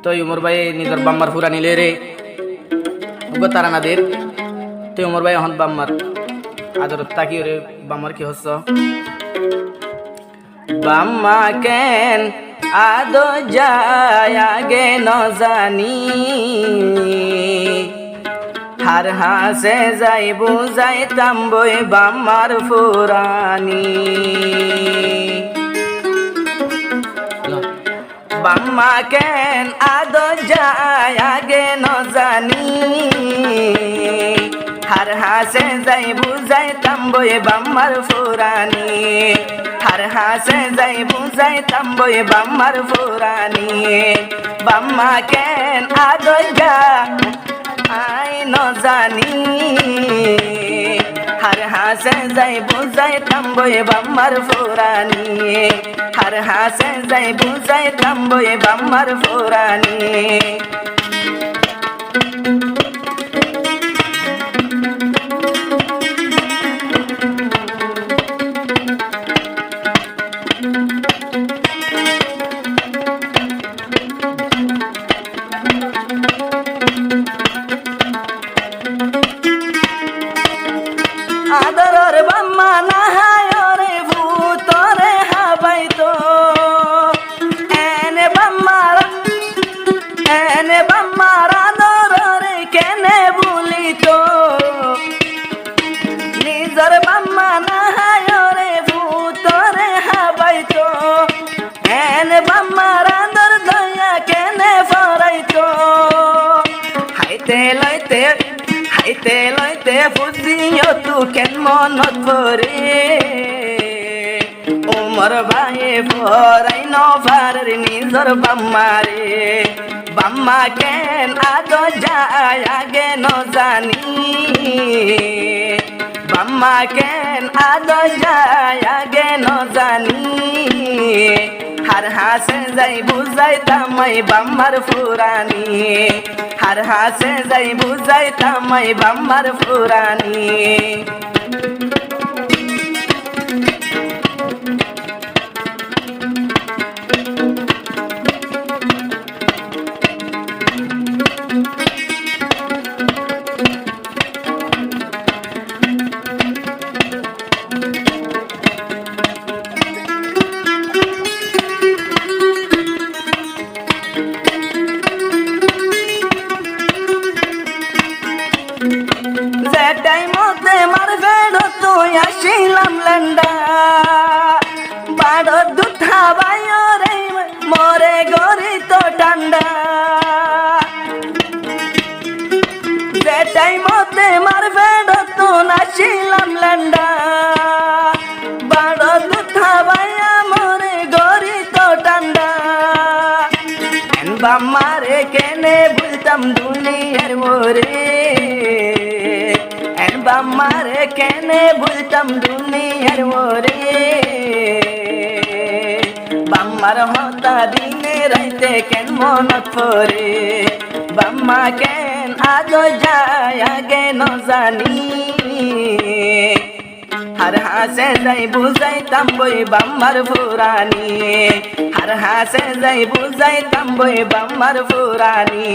তো উমর ভাই নিজের বাম্মার ফুরা নিলে রে তারা নাদের তো উমর ভাই এখন বাম্মার আদরত তাকি রে বাম্মার কি হচ্ছ বাম্মা কেন আদো যায় আগে ন জানি হার হাসে যাই বুঝাইতাম বই বাম্মার ফুরানি বাম্মা কেন আদো যায় আগে ন জানি হার হাসে যাই বুঝাইতাম বই বাম্মার ফুরানি হার হাসে যাই বুঝাইতাম বই বাম্মার ফুরানি বাম্মা কেন আদো যায় ন জানি হার হাসে যাই বুঝাইতাম বই বাম্মার ফুরানি হার হাসে যাই বুঝাইতাম বই বাম্মার ফুরানি আদরর বাম্মা নাহায় রে ভূতরে হাবাইতো এনে বাম্মার আদররে কেনে বলিতো নিজর বাম্মা নাহায় রে ভূতরে হাবাইতো এনে বাম্মার আদর দয়া কেনে ফরাইতো হাইতে লইতে বুঝিও তু কেন মনত পরে উমর ভাই ফরাই নভার নিজর বাম্মারে বাম্মা কেন আদো যায় আগে ন জানি বাম্মা কেন আদো যায় আগে ন জানি হার হাসে যাই বুঝাইতাম বাম্মার ফুরানি হার হাসে যাই বুঝাইতাম বাম্মার ফুরানি যেটাই মতে মার ফেরো তুই আসিলাম লেন্ডা বাড়ো দুঠা বাইরে মরে গরি তো ঠান্ডা যেটাই মতে মার ফেরো তুই আসিলাম লেন্ডা বাড়ো দুঠা বাইয়া মরে গরি তো ঠান্ডা বাম্মারে কেনে বুঝতাম দুনিয়ার মোরে বাম্মারে কেনে বুঝতাম দুনিয়ার মোরে বাম্মার হতা দিনে রাইতে কেন মনত পরে বাম্মা কেন আদো যায় আগে ন জানি হার হাসে যাই বুঝাইতাম বই বাম্মার ফুরানি হার হাসে যাই বুঝাইতাম বই বাম্মার ফুরানি